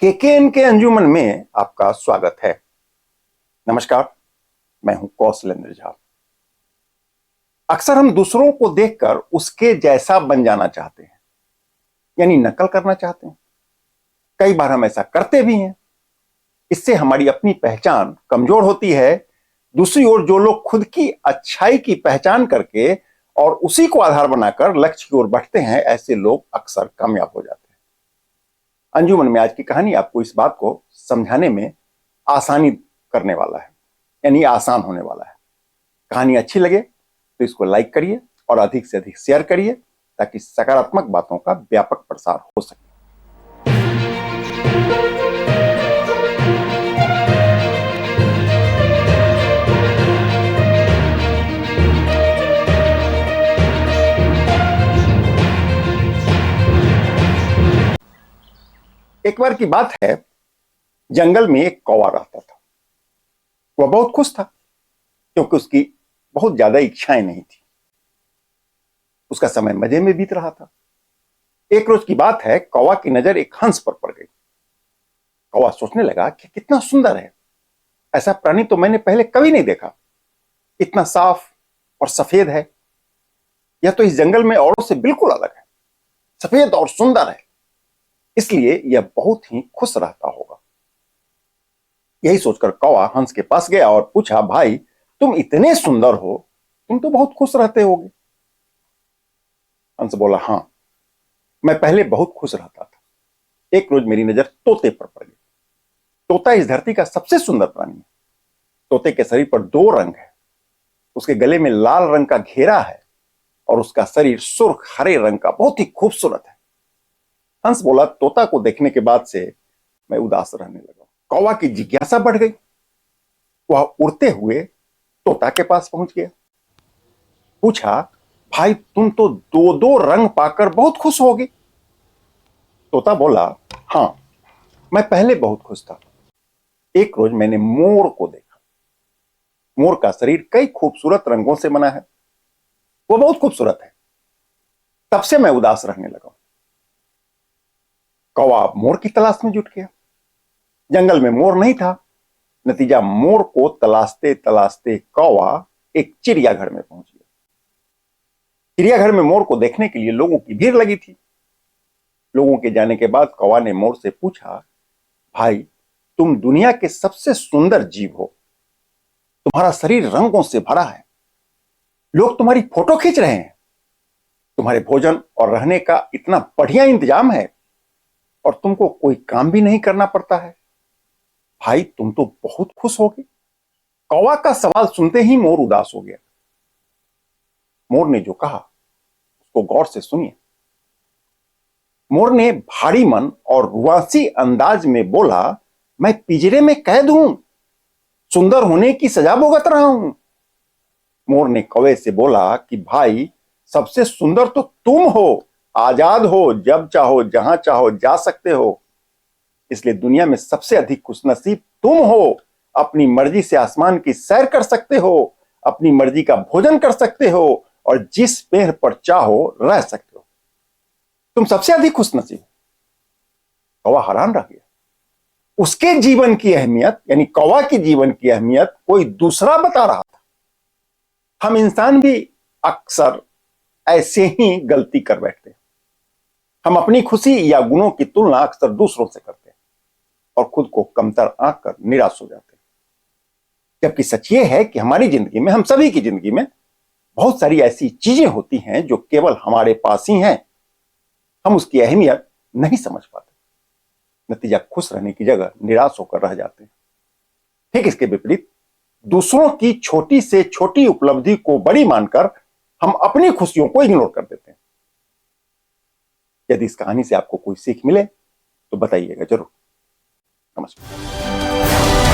KKN के अंजुमन में आपका स्वागत है। नमस्कार, मैं हूं कौशलेंद्र झा। अक्सर हम दूसरों को देखकर उसके जैसा बन जाना चाहते हैं, यानी नकल करना चाहते हैं। कई बार हम ऐसा करते भी हैं। इससे हमारी अपनी पहचान कमजोर होती है। दूसरी ओर जो लोग खुद की अच्छाई की पहचान करके और उसी को आधार बनाकर लक्ष्य की ओर बढ़ते हैं, ऐसे लोग अक्सर कामयाब हो जाते हैं। अंजुमन में आज की कहानी आपको इस बात को समझाने में आसानी करने वाला है, यानी आसान होने वाला है। कहानी अच्छी लगे तो इसको लाइक करिए और अधिक से अधिक शेयर करिए ताकि सकारात्मक बातों का व्यापक प्रसार हो सके। एक बार की बात है, जंगल में एक कौवा रहता था। वह बहुत खुश था क्योंकि उसकी बहुत ज्यादा इच्छाएं नहीं थी। उसका समय मजे में बीत रहा था। एक रोज की बात है, कौवा की नजर एक हंस पर पड़ गई। कौवा सोचने लगा कि कितना सुंदर है, ऐसा प्राणी तो मैंने पहले कभी नहीं देखा। इतना साफ और सफेद है। यह तो इस जंगल में औरों से बिल्कुल अलग है, सफेद और सुंदर है, इसलिए यह बहुत ही खुश रहता होगा। यही सोचकर कौवा हंस के पास गया और पूछा, भाई तुम इतने सुंदर हो, तुम तो बहुत खुश रहते होगे। हंस बोला, हाँ, मैं पहले बहुत खुश रहता था। एक रोज मेरी नजर तोते पर पड़ गई। तोता इस धरती का सबसे सुंदर प्राणी है। तोते के शरीर पर दो रंग है। उसके गले में लाल रंग का घेरा है और उसका शरीर सुर्ख हरे रंग का बहुत ही खूबसूरत है। हंस बोला, तोता को देखने के बाद से मैं उदास रहने लगा। कौवा की जिज्ञासा बढ़ गई। वह उड़ते हुए तोता के पास पहुंच गया। पूछा, भाई तुम तो दो दो रंग पाकर बहुत खुश होगे। तोता बोला, हाँ, मैं पहले बहुत खुश था। एक रोज मैंने मोर को देखा। मोर का शरीर कई खूबसूरत रंगों से बना है। वो बहुत खूबसूरत है। तब से मैं उदास रहने लगा। कौवा मोर की तलाश में जुट गया। जंगल में मोर नहीं था। नतीजा, मोर को तलाशते तलाशते कौवा एक चिड़ियाघर में पहुंच गया। चिड़ियाघर में मोर को देखने के लिए लोगों की भीड़ लगी थी। लोगों के जाने के बाद कौवा ने मोर से पूछा, भाई तुम दुनिया के सबसे सुंदर जीव हो। तुम्हारा शरीर रंगों से भरा है। लोग तुम्हारी फोटो खींच रहे हैं। तुम्हारे भोजन और रहने का इतना बढ़िया इंतजाम है और तुमको कोई काम भी नहीं करना पड़ता है। भाई तुम तो बहुत खुश होगे। कौवा का सवाल सुनते ही मोर उदास हो गया। मोर ने जो कहा उसको गौर से सुनिए। मोर ने भारी मन और रुआसी अंदाज में बोला, मैं पिंजरे में कैद हूं, सुंदर होने की सजा भुगत रहा हूं। मोर ने कौवे से बोला कि भाई सबसे सुंदर तो तुम हो, आजाद हो, जब चाहो जहां चाहो जा सकते हो, इसलिए दुनिया में सबसे अधिक खुशनसीब तुम हो। अपनी मर्जी से आसमान की सैर कर सकते हो, अपनी मर्जी का भोजन कर सकते हो और जिस पेड़ पर चाहो रह सकते हो। तुम सबसे अधिक खुशनसीब। कौवा हैरान रह गया। उसके जीवन की अहमियत, यानी कौवा की जीवन की अहमियत कोई दूसरा बता रहा था। हम इंसान भी अक्सर ऐसे ही गलती कर बैठते हैं। हम अपनी खुशी या गुणों की तुलना अक्सर दूसरों से करते हैं और खुद को कमतर आंक कर निराश हो जाते हैं। जबकि सच ये है कि हमारी जिंदगी में, हम सभी की जिंदगी में बहुत सारी ऐसी चीजें होती हैं जो केवल हमारे पास ही हैं। हम उसकी अहमियत नहीं समझ पाते। नतीजा, खुश रहने की जगह निराश होकर रह जाते हैं। ठीक इसके विपरीत, दूसरों की छोटी से छोटी उपलब्धि को बड़ी मानकर हम अपनी खुशियों को इग्नोर कर देते हैं। यदि इस कहानी से आपको कोई सीख मिले तो बताइएगा जरूर। नमस्कार।